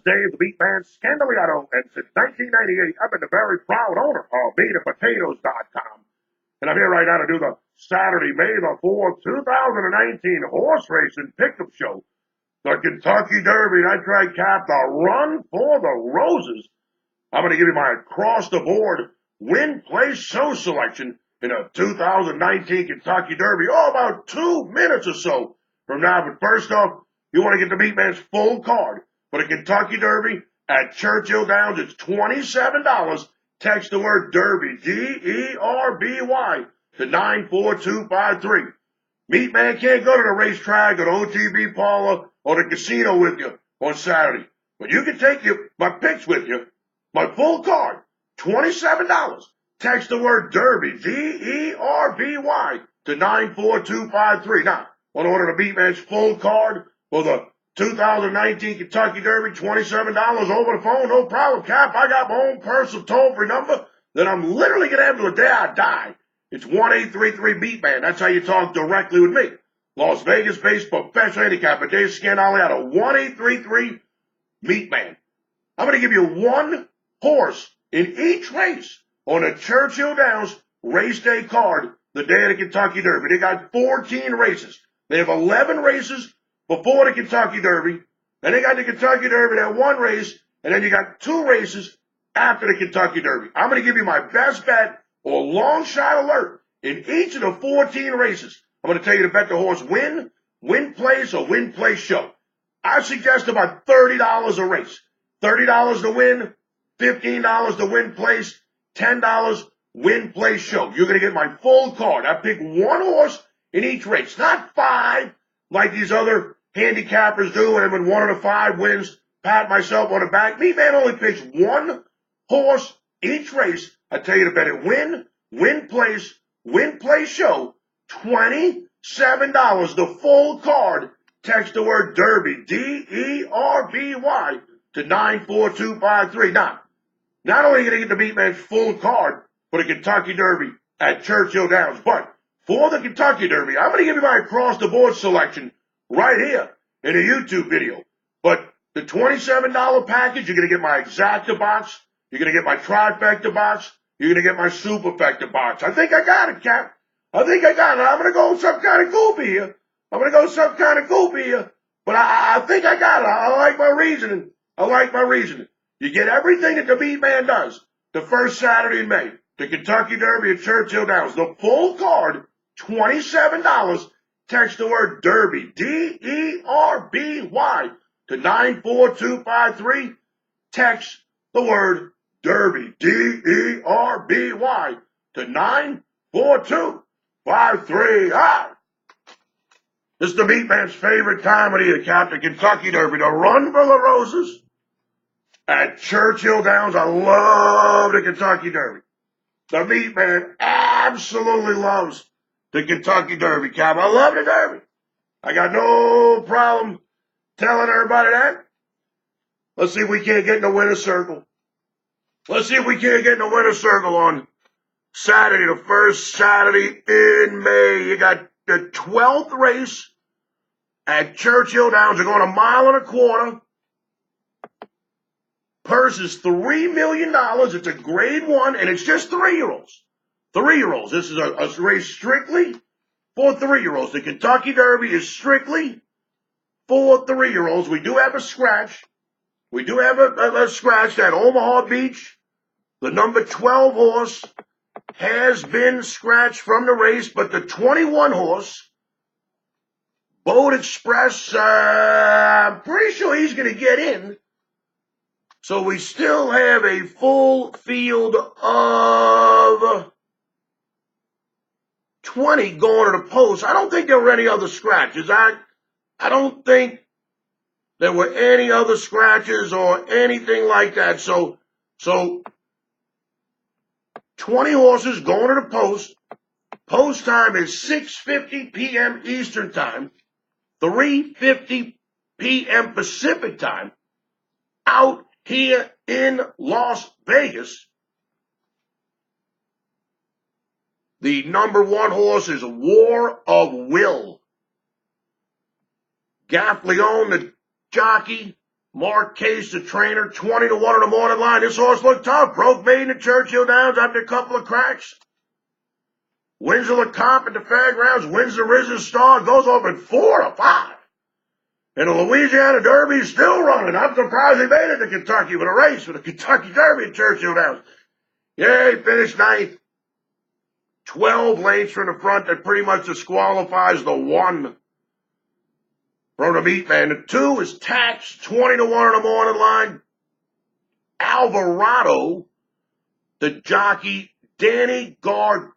Dave the MeatMan Scandaliato, and since 1998, I've been the very proud owner of MeatAndPotatoes.com. And I'm here right now to do the Saturday, May the 4th, 2019 horse racing pickup show. The Kentucky Derby, that's right, Cap, the Run for the Roses. I'm going to give you my across-the-board win, place, show selection in the 2019 Kentucky Derby. Oh, about 2 minutes or so from now. But first off, you want to get the MeatMan's full card for the Kentucky Derby at Churchill Downs. It's $27. Text the word Derby, D-E-R-B-Y, to 94253. MeatMan can't go to the racetrack or the OTB parlor or the casino with you on Saturday. But you can take my picks with you. My full card, $27. Text the word Derby, D-E-R-B-Y, to 94253. Now, want to order the MeatMan's full card for the 2019 Kentucky Derby, $27 over the phone, no problem, Cap. I got my own personal toll-free number that I'm literally going to have till the day I die. It's 1-833-MeatMan. That's how you talk directly with me. Las Vegas-based professional handicapper Dave Scandaliato, 1-833-MeatMan. I'm going to give you one horse in each race on a Churchill Downs race day card the day of the Kentucky Derby. They got 14 races. They have 11 races before the Kentucky Derby. Then they got the Kentucky Derby, that one race, and then you got 2 races after the Kentucky Derby. I'm going to give you my best bet or long shot alert in each of the 14 races. I'm going to tell you to bet the horse win place, or win place show. I suggest about $30 a race. $30 to win, $15 to win place, $10 win place show. You're going to get my full card. I pick one horse in each race, not 5 like these other handicappers do, and when 1 of the 5 wins, pat myself on the back. MeatMan only picks one horse each race. I tell you to bet it win place show, $27, the full card. Text the word Derby, D-E-R-B-Y, to 94253. Now, not only are you going to get the MeatMan's full card for the Kentucky Derby at Churchill Downs, but for the Kentucky Derby, I'm going to give you my across-the-board selection right here in a YouTube video. But the $27 package, you're going to get my exacta box, you're going to get my trifecta box, you're going to get my superfecta box. I think I got it, Cap. I think I got it. I'm going to go some kind of goopy here. But I think I got it. I like my reasoning. You get everything that the MeatMan does the first Saturday in May. The Kentucky Derby at Churchill Downs. The full card, $27. Text the word Derby, D-E-R-B-Y, to 94253. Text the word Derby, D-E-R-B-Y, to 94253. This is the MeatMan's favorite time of the year, Cap, the Kentucky Derby, the Run for the Roses at Churchill Downs. I love the Kentucky Derby. The MeatMan absolutely loves the Kentucky Derby, Cap. I love the Derby. I got no problem telling everybody that. Let's see if we can't get in the winner's circle. On Saturday, the first Saturday in May. You got the 12th race at Churchill Downs. They're going 1.25 miles. Purse is $3 million. It's a grade 1, and it's just 3-year-olds. 3-year-olds. This is a race strictly for 3-year-olds. The Kentucky Derby is strictly for 3-year-olds. We do have a scratch. We do have a scratch at Omaha Beach. The number 12 horse has been scratched from the race, but the 21 horse, Boat Express, I'm pretty sure he's going to get in. So we still have a full field of 20 going to the post. I don't think there were any other scratches. I don't think there were any other scratches or anything like that. So 20 horses going to the post. Post time is 6:50 p.m. Eastern Time, 3:50 p.m. Pacific Time, out here in Las Vegas. The number 1 horse is War of Will. Gaffleon, the jockey, Mark Case, the trainer, 20 to 1 on the morning line. This horse looked tough. Broke maiden at Churchill Downs after a couple of cracks. Wins the Comp at the fairgrounds, wins the Risen Star, goes off at 4 to 5. And the Louisiana Derby is still running. I'm surprised he made it to Kentucky with a race for the Kentucky Derby at Churchill Downs. Yeah, he finished ninth. 12 lengths from the front. That pretty much disqualifies the 1 from the MeatMan. The 2 is Tax, 20 to 1 on the morning line. Alvarado, the jockey. Danny Gargan,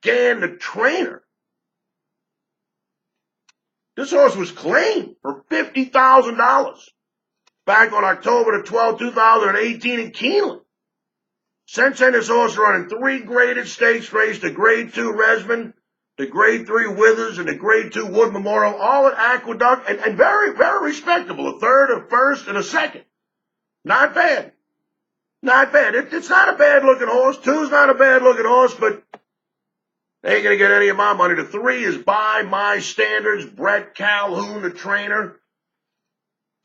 the trainer. This horse was clean for $50,000 back on October the 12th, 2018 in Keeneland. Since then, this horse running 3 graded stakes races, the Grade 2 Resman, the Grade 3 Withers, and the Grade 2 Wood Memorial, all at Aqueduct, and very, very respectable. A third, a first, and a second. Not bad. Not bad. It's not a bad-looking horse. 2's not a bad-looking horse, but they ain't going to get any of my money. The 3 is By My Standards, Brett Calhoun, the trainer.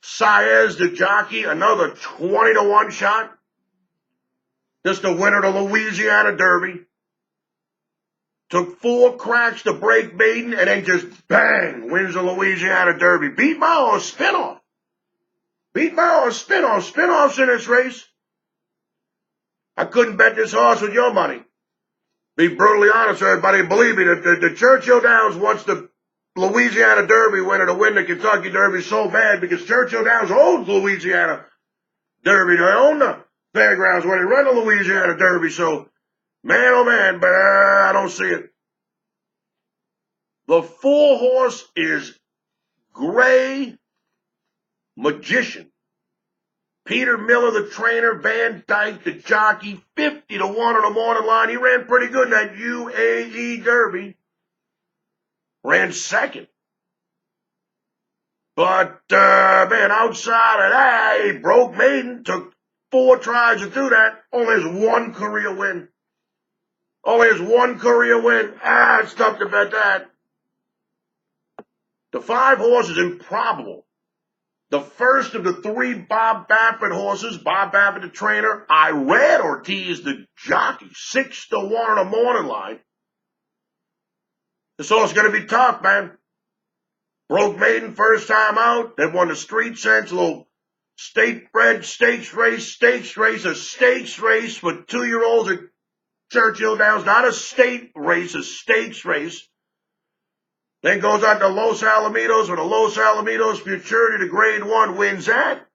Saez, the jockey, another 20 to 1 shot. Just the winner of the Louisiana Derby. Took 4 cracks to break maiden and then just bang, wins the Louisiana Derby. Beat my horse, Spinoff. Beat my horse, Spinoff. Spinoff's in this race. I couldn't bet this horse with your money. Be brutally honest, everybody. Believe me, the Churchill Downs wants the Louisiana Derby winner to win the Kentucky Derby so bad because Churchill Downs owns Louisiana Derby. They own the fairgrounds where they run the Louisiana Derby. So, man, oh man, but I don't see it. The 4 horse is Gray Magician. Peter Miller, the trainer, Van Dyke, the jockey, 50 to 1 on the morning line. He ran pretty good in that UAE Derby. Ran second. But, man, outside of that, he broke maiden, took 4 tries to do that. Only has 1 career win. Only has 1 career win. It's tough to bet that. The 5 horse is Improbable. The first of the 3 Bob Baffert horses. Bob Baffert, the trainer. Irad Ortiz, the jockey. 6 to 1 on the morning line. This horse is going to be tough, man. Broke maiden first time out. They won the Street Sense, little state-bred stakes race, a stakes race for 2-year-olds at Churchill Downs. Not a state race, a stakes race. Then goes out to Los Alamitos with a Los Alamitos Futurity to Grade 1, wins that.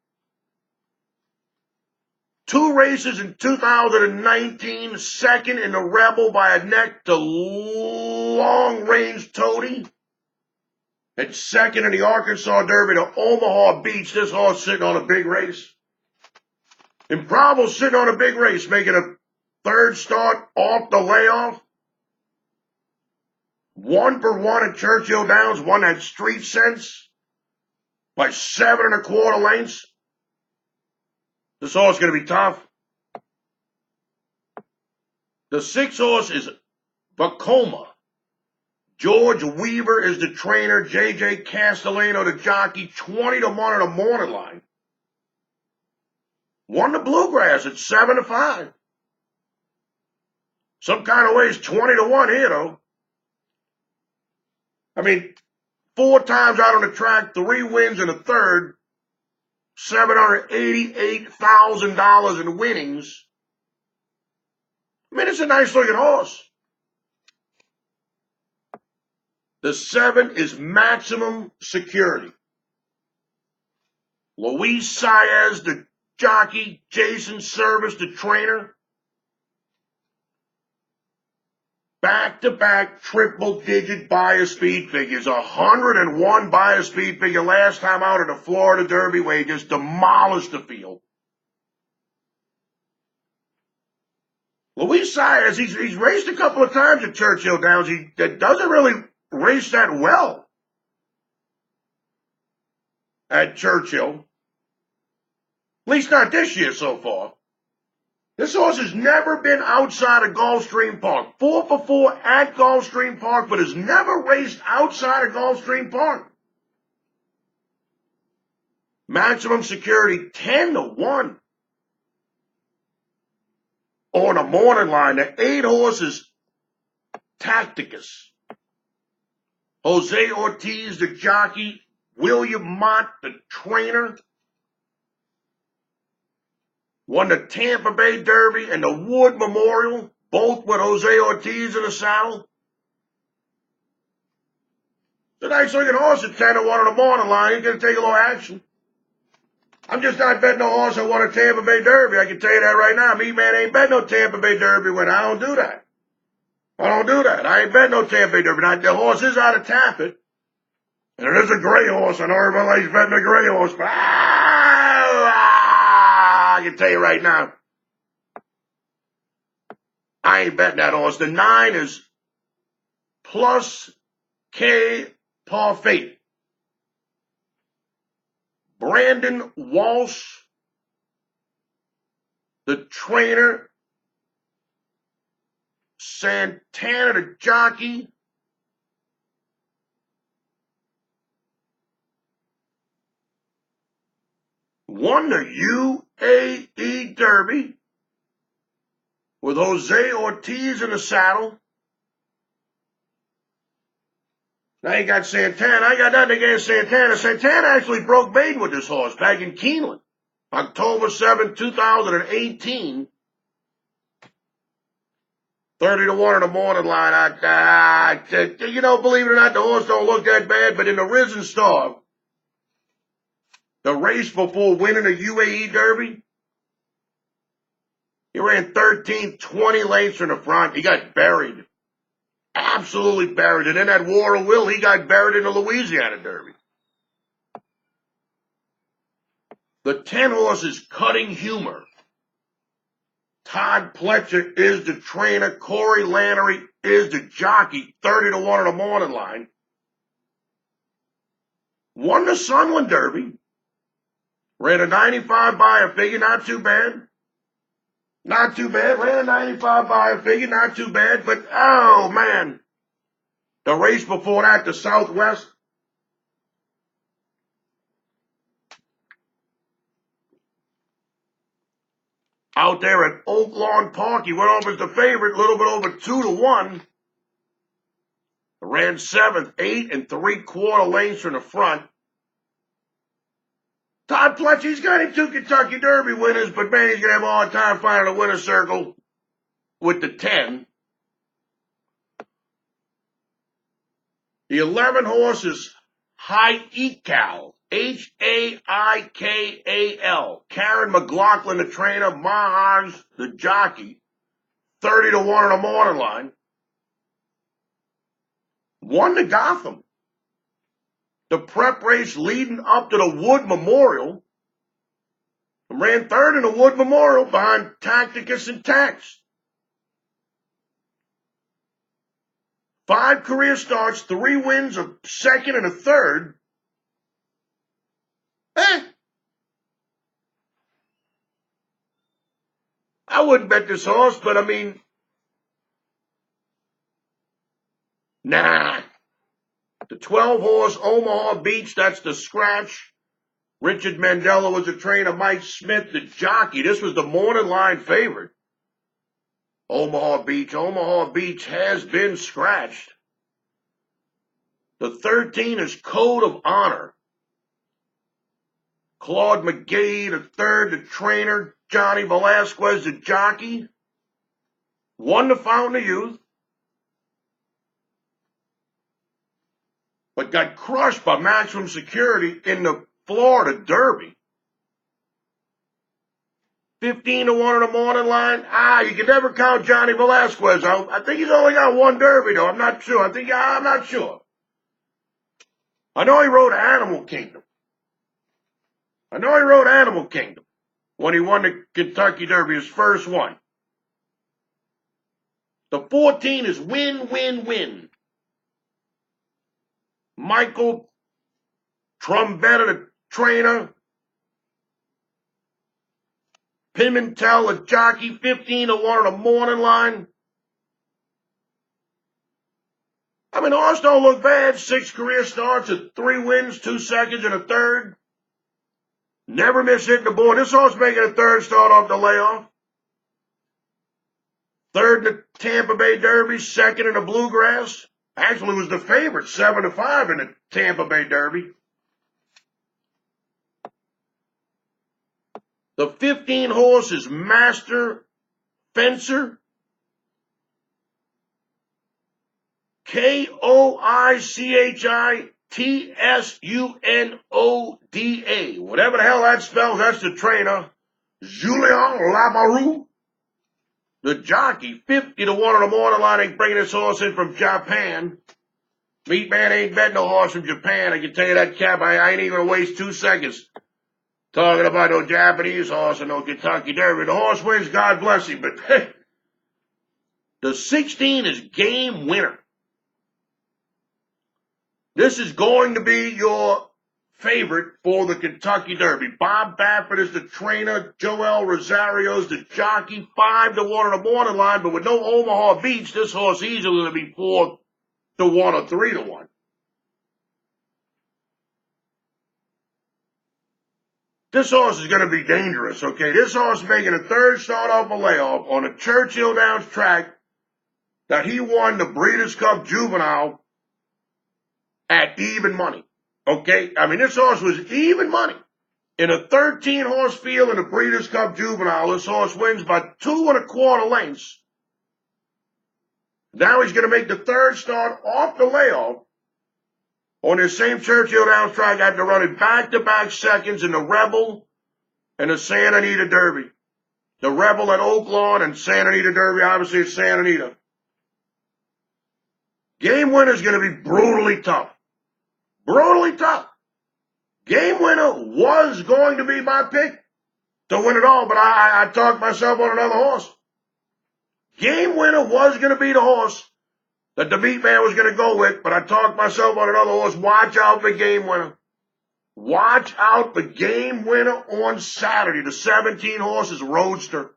2 races in 2019, second in the Rebel by a neck to Long Range Toady. And second in the Arkansas Derby to Omaha Beach. This horse sitting on a big race. Improbable sitting on a big race, making a 3rd start off the layoff. 1 for 1 at Churchill Downs, won that Street Sense by 7 1/4 lengths. This horse is going to be tough. The 6 horse is Vacoma. George Weaver is the trainer. J.J. Castellano, the jockey. 20 to 1 on the morning line. Won the Bluegrass at 7 to 5. Some kind of ways 20 to 1 here, though. I mean, 4 times out on the track, 3 wins and a third, $788,000 in winnings. I mean, it's a nice looking horse. The 7 is Maximum Security. Luis Saez, the jockey. Jason Service, the trainer. Back-to-back triple-digit buyer speed figures. 101 buyer speed figure last time out at the Florida Derby where he just demolished the field. Luis Saez, he's raced a couple of times at Churchill Downs. He doesn't really race that well at Churchill. At least not this year so far. This horse has never been outside of Gulfstream Park. 4 for 4 at Gulfstream Park, but has never raced outside of Gulfstream Park. Maximum Security 10-1. On the morning line, the 8 horses, Tacticus. Jose Ortiz, the jockey. William Mott, the trainer. Won the Tampa Bay Derby and the Wood Memorial, both with Jose Ortiz in the saddle. The nice looking horse at 10-1 on the morning line. He's going to take a little action. I'm just not betting no horse that won a Tampa Bay Derby. I can tell you that right now. MeatMan ain't betting no Tampa Bay Derby winner. I don't do that. I ain't betting no Tampa Bay Derby. Now, the horse is out of Tappet. And it is a gray horse. I know everybody's betting a gray horse, but I can tell you right now, I ain't betting that horse. The 9 is Plus K Parfait. Brandon Walsh, the trainer. Santana, the jockey. Won the UAE Derby with Jose Ortiz in the saddle. Now you got Santana. I got nothing against Santana. Santana actually broke bait with this horse back in Keeneland. October 7, 2018. 30-1 in the morning line. Believe it or not, the horse don't look that bad, but in the Risen Star, the race before winning the UAE Derby, he ran 13, 20 lengths in the front. He got buried. Absolutely buried. And in that War of Will, he got buried in the Louisiana Derby. The 10 horse is Cutting Humor. Todd Pletcher is the trainer. Corey Lannery is the jockey. 30-1 in the morning line. Won the Sunland Derby. Ran a 95 buyer figure. Not too bad. Not too bad. Ran a 95 buyer figure. Not too bad. But, oh, man. The race before that, the Southwest. Out there at Oak Lawn Park, he went over as the favorite, a little bit over 2-1. Ran 7th, 8 3/4 lengths from the front. Todd Pletcher, he's got him 2 Kentucky Derby winners, but man, he's going to have a hard time finding a winner's circle with the 10. The 11 horse is Haikal. Haikal. Karen McLaughlin, the trainer. Mahaj, the jockey. 30-1 in the morning line. Won the Gotham. The prep race leading up to the Wood Memorial. Ran 3rd in the Wood Memorial behind Tacticus and Tax. 5 career starts, 3 wins, a 2nd and a 3rd. I wouldn't bet this horse, but I mean, nah. The 12 horse Omaha Beach, that's the scratch. Richard Mandela was the trainer. Mike Smith, the jockey. This was the morning line favorite. Omaha Beach. Omaha Beach has been scratched. The 13 is Code of Honor. Claude McGee, the 3rd, the trainer. Johnny Velasquez, the jockey. Won the Fountain of Youth. But got crushed by Maximum Security in the Florida Derby. 15-1 in the morning line. You can never count Johnny Velasquez out. I think he's only got 1 Derby, though. I'm not sure. I'm not sure. I know he rode Animal Kingdom. When he won the Kentucky Derby, his first one. The 14 is Win. Michael Trombetta, the trainer. Pimentel, the jockey. 15-1 in the morning line. I mean, the horse don't look bad. 6 career starts at 3 wins, 2 seconds, and a 3rd. Never miss hitting the board. This horse making a third start off the layoff. Third in the Tampa Bay Derby, second in the Bluegrass. Actually was the favorite, 7-5 in the Tampa Bay Derby. The 15 horse is Master Fencer. Koichitsunoda. Whatever the hell that spells, that's the trainer. Julien Lamoureux. The jockey, 50 to 1 on the morning line, ain't bringing this horse in from Japan. MeatMan ain't betting no horse from Japan. I can tell you that, Cap. I ain't even going to waste 2 seconds talking about no Japanese horse and no Kentucky Derby. The horse wins, God bless him. But the 16 is Game Winner. This is going to be your favorite for the Kentucky Derby. Bob Baffert is the trainer. Joel Rosario's the jockey. 5 to 1 on the morning line, but with no Omaha Beach, this horse easily going to be 4 to 1 or 3 to 1. This horse is going to be dangerous, okay? This horse making a third start off a layoff on a Churchill Downs track that he won the Breeders' Cup Juvenile at even money. Okay, I mean, this horse was even money. In a 13-horse field in the Breeders' Cup Juvenile, this horse wins by 2 1/4 lengths. Now he's going to make the third start off the layoff on this same Churchill Downs track after running back-to-back seconds in the Rebel and the Santa Anita Derby. The Rebel at Oak Lawn and Santa Anita Derby, obviously it's Santa Anita. Game Winner is going to be brutally tough. Brutally tough. Game Winner was going to be my pick to win it all, but I talked myself on another horse. Game Winner was going to be the horse that the MeatMan was going to go with, but I talked myself on another horse. Watch out for Game Winner. Watch out for Game Winner on Saturday. The 17 horses Roadster.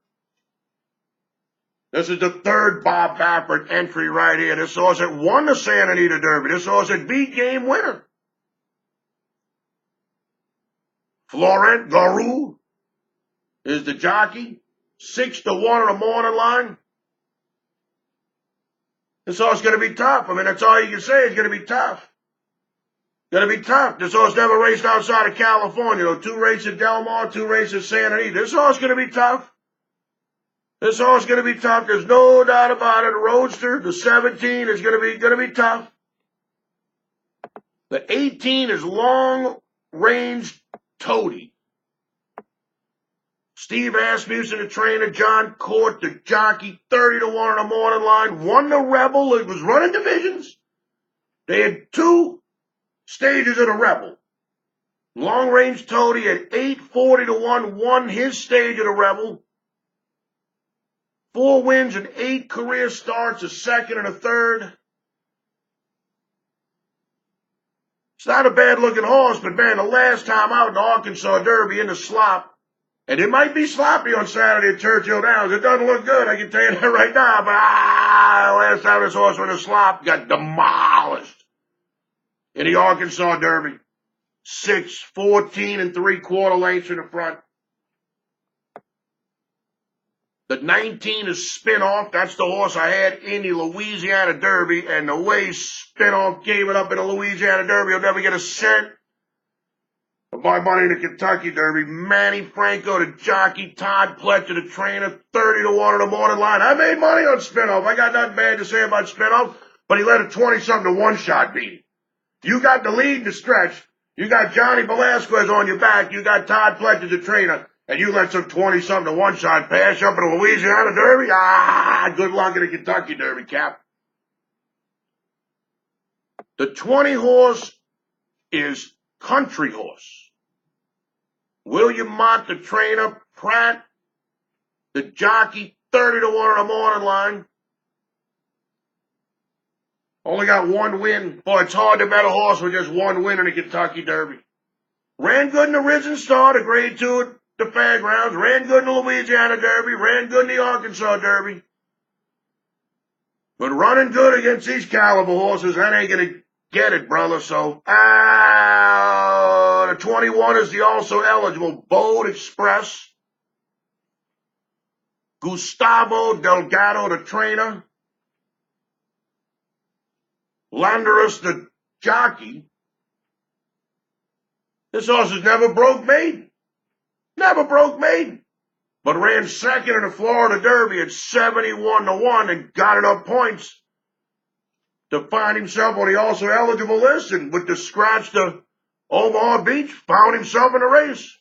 This is the third Bob Baffert entry right here. This horse that won the Santa Anita Derby. This horse that beat Game Winner. Florent Garou is the jockey. 6 to 1 on the morning line. This horse is going to be tough. I mean, that's all you can say. It's going to be tough. Going to be tough. This horse never raced outside of California. 2 races at Del Mar, 2 races at Santa Anita. This horse is going to be tough. This horse is going to be tough. There's no doubt about it. Roadster, the 17 is going to be tough. The 18 is Long Range Toady. Steve Asmussen, the trainer. John Court, the jockey. 30 to 1 on the morning line. Won the Rebel. It was running divisions. They had 2 stages of the Rebel. Long Range Toady at 840 to 1 won his stage of the Rebel. 4 wins and 8 career starts, a second and a third. It's not a bad-looking horse, but, man, the last time out in the Arkansas Derby in the slop, and it might be sloppy on Saturday at Churchill Downs. It doesn't look good, I can tell you that right now, but last time this horse went in the slop got demolished in the Arkansas Derby. 6, 14 3/4 lengths in the front. The 19 is Spinoff. That's the horse I had in the Louisiana Derby. And the way Spinoff gave it up in the Louisiana Derby, he'll never get a cent of my money in the Kentucky Derby. Manny Franco, the jockey. Todd Pletcher, the trainer. 30 to 1 on the morning line. I made money on Spinoff. I got nothing bad to say about Spinoff, but he let a 20-something to 1-shot beat him. You got the lead in the stretch. You got Johnny Velasquez on your back. You got Todd Pletcher, the trainer. And you let some 20-something to 1-shot pass up in the Louisiana Derby? Good luck in the Kentucky Derby, Cap. The 20 horse is Country Horse. William Mott, the trainer. Pratt, the jockey. 30 to 1 on the morning line. Only got 1 win. Boy, it's hard to bet a horse with just 1 win in the Kentucky Derby. Ran good in the Risen Star, the grade 2 at the Fairgrounds. Ran good in the Louisiana Derby. Ran good in the Arkansas Derby. But running good against these caliber horses, that ain't going to get it, brother. So, The 21 is the also eligible Bold Express. Gustavo Delgado, the trainer. Landerus, the jockey. This horse has never broke maiden. Never broke maiden. But ran second in the Florida Derby at 71-1 and got enough points to find himself on the also eligible list, and with the scratch to Omaha Beach, found himself in the race.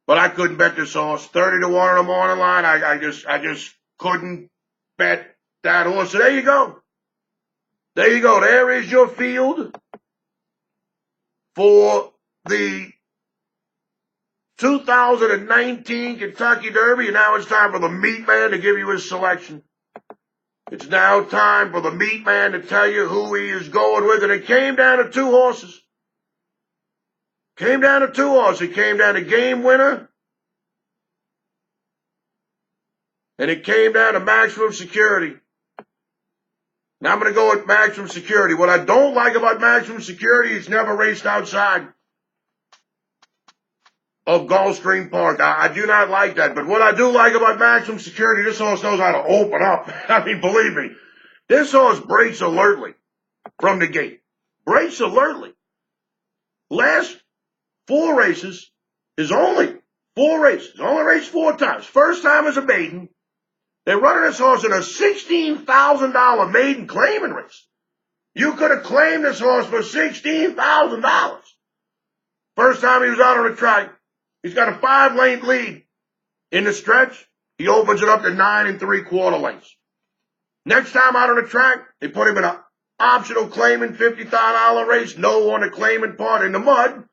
But I couldn't bet this horse. 30-1 on the morning line. I just couldn't bet that horse. So there you go. There you go. There is your field for the 2019 Kentucky Derby. And now it's time for the MeatMan to give you his selection. It's now time for the MeatMan to tell you who he is going with. And it came down to two horses. It came down to Game Winner. And it came down to Maximum Security. Now I'm going to go with Maximum Security. What I don't like about Maximum Security is never raced outside of Gulfstream Park. I do not like that. But what I do like about Maximum Security, this horse knows how to open up. I mean, believe me, this horse brakes alertly from the gate. Brakes alertly. Last 4 races is only 4 races. Only raced 4 times. First time as a maiden. They're running this horse in a $16,000 maiden claiming race. You could have claimed this horse for $16,000. First time he was out on the track. He's got a 5-length lead in the stretch. He opens it up to 9 3/4 lengths. Next time out on the track, they put him in an optional claiming $50,000 race. No on the claiming part in the mud.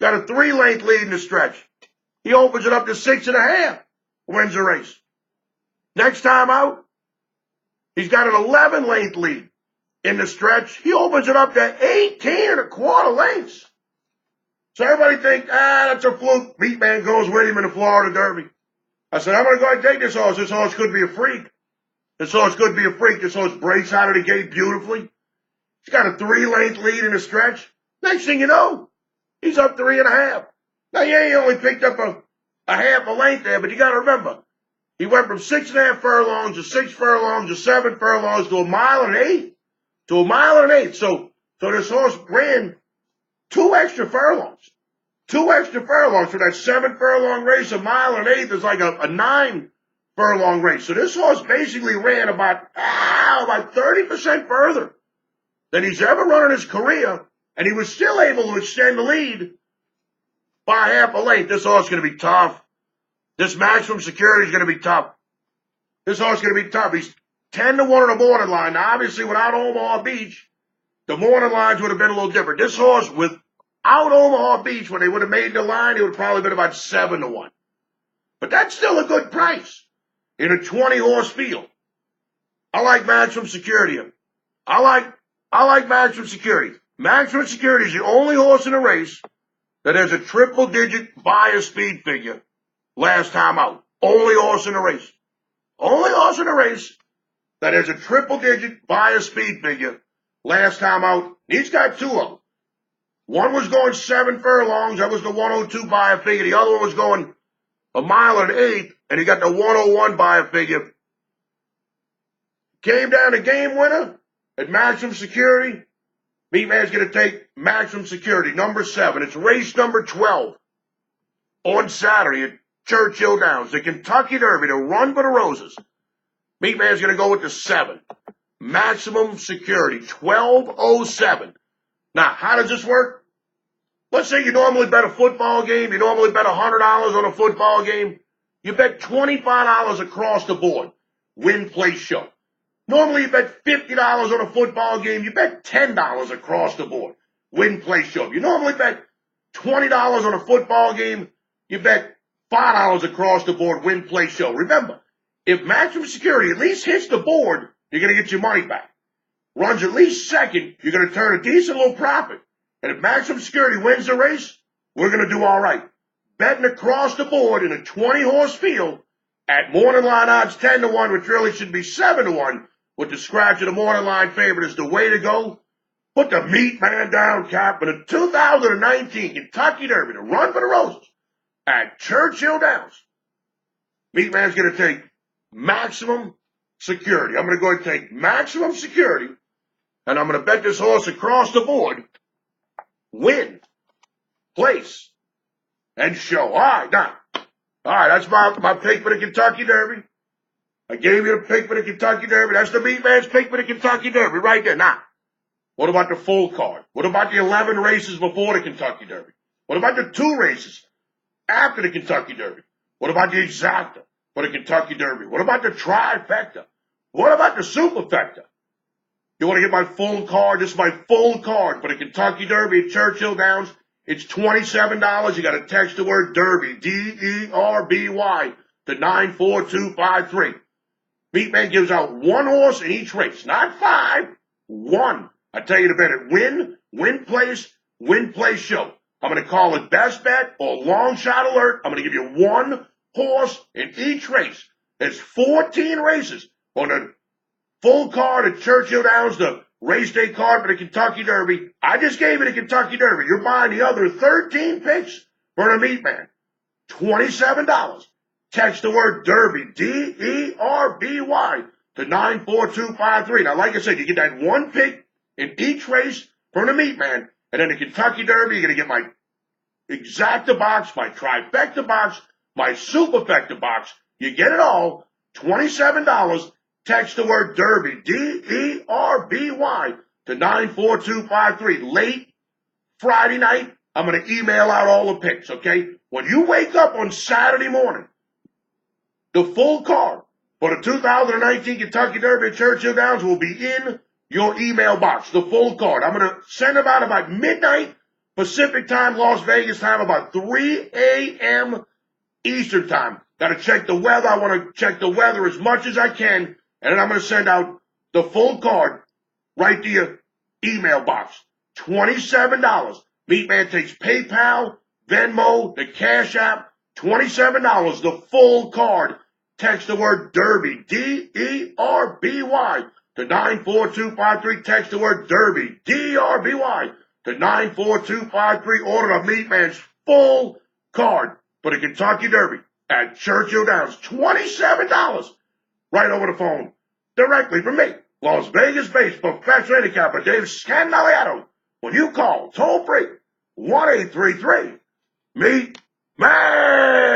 Got a 3-length lead in the stretch. He opens it up to 6.5. Wins the race. Next time out, he's got an 11-length lead in the stretch. He opens it up to 18 1/4 lengths. So everybody think, that's a fluke. MeatMan goes with him in the Florida Derby. I said, I'm going to go ahead and take this horse. This horse could be a freak. This horse breaks out of the gate beautifully. He's got a 3-length lead in the stretch. Next thing you know, he's up 3.5. Now, yeah, he only picked up a half a length there, but you got to remember, he went from 6.5 furlongs to 6 furlongs to 7 furlongs to 1.8 miles. To 1.8 miles. So this horse ran 2 extra furlongs. 2 extra furlongs for that 7 furlong race. 1.8 miles is like a 9 furlong race. So this horse basically ran about 30% further than he's ever run in his career, and he was still able to extend the lead by half a length. This horse is going to be tough. This Maximum Security is going to be tough. This horse is going to be tough. He's 10-1 on the morning line. Now, obviously, without Omaha Beach, the morning lines would have been a little different. This horse, without Omaha Beach, when they would have made the line, it would have probably been about 7-1. But that's still a good price in a 20-horse field. I like Maximum Security. I like Maximum Security. Maximum Security is the only horse in the race that has a triple-digit bias speed figure last time out. Only horse in the race. Only horse in the race that has a triple-digit bias speed figure last time out. He's got 2 of them. One was going 7 furlongs. That was the 102 bias figure. The other one was going 1.8 miles, and he got the 101 bias figure. Came down to Game Winner at Maximum Security. MeatMan's going to take Maximum Security, number 7. It's race number 12 on Saturday at Churchill Downs, the Kentucky Derby, the Run for the Roses. MeatMan's going to go with the 7. Maximum Security, 1207. Now, how does this work? Let's say you normally bet a football game. You normally bet $100 on a football game. You bet $25 across the board. Win, place, show. Normally you bet $50 on a football game. You bet $10 across the board. Win, place, show. You normally bet $20 on a football game. You bet $5 across the board. Win, place, show. Remember, if Maximum Security at least hits the board, you're going to get your money back. Runs at least second, you're going to turn a decent little profit. And if Maximum Security wins the race, we're going to do all right. Betting across the board in a 20-horse field at morning line odds 10-1, which really should be 7-1, with the scratch of the morning line favorite is the way to go. Put the MeatMan down, Cap, for the 2019 Kentucky Derby to run for the Roses at Churchill Downs. MeatMan's going to take maximum security. I'm going to go ahead and take maximum security, and I'm going to bet this horse across the board, win, place, and show. All right, now. All right, that's my pick for the Kentucky Derby. I gave you the pick for the Kentucky Derby. That's the MeatMan's pick for the Kentucky Derby right there. Now, what about the full card? What about the 11 races before the Kentucky Derby? What about the 2 races after the Kentucky Derby? What about the exacta for the Kentucky Derby? What about the trifecta? What about the superfecta? You want to get my full card? This is my full card for the Kentucky Derby at Churchill Downs. It's $27. You got to text the word Derby, D-E-R-B-Y, to 94253. MeatMan gives out 1 horse in each race, not 5, 1. I tell you to bet it win place show. I'm going to call it best bet or long shot alert. I'm going to give you 1 horse in each race. There's 14 races on the full card at Churchill Downs, the race day card for the Kentucky Derby. I just gave you the Kentucky Derby. You're buying the other 13 picks for the MeatMan. $27. Text the word Derby, D-E-R-B-Y, to 94253. Now, like I said, you get that 1 pick in each race from the MeatMan. And then the Kentucky Derby, you're going to get my exacta box, my trifecta box, my superfecta box. You get it all. $27. Text the word Derby, D-E-R-B-Y, to 94253. Late Friday night, I'm going to email out all the picks, okay? When you wake up on Saturday morning, the full card for the 2019 Kentucky Derby at Churchill Downs will be in your email box, the full card. I'm going to send them out about midnight Pacific time, Las Vegas time, about 3 a.m. Eastern time. Got to check the weather. I want to check the weather as much as I can. And then I'm going to send out the full card right to your email box. $27. MeatMan takes PayPal, Venmo, the Cash App. $27. The full card. Text the word Derby, D-E-R-B-Y, to 94253. Text the word Derby, D-E-R-B-Y, to 94253. Order the MeatMan's full card for the Kentucky Derby at Churchill Downs. $27. Right over the phone, directly from me, Las Vegas-based professional handicapper Dave Scandaliato. When you call toll free 1-833-MeatMan.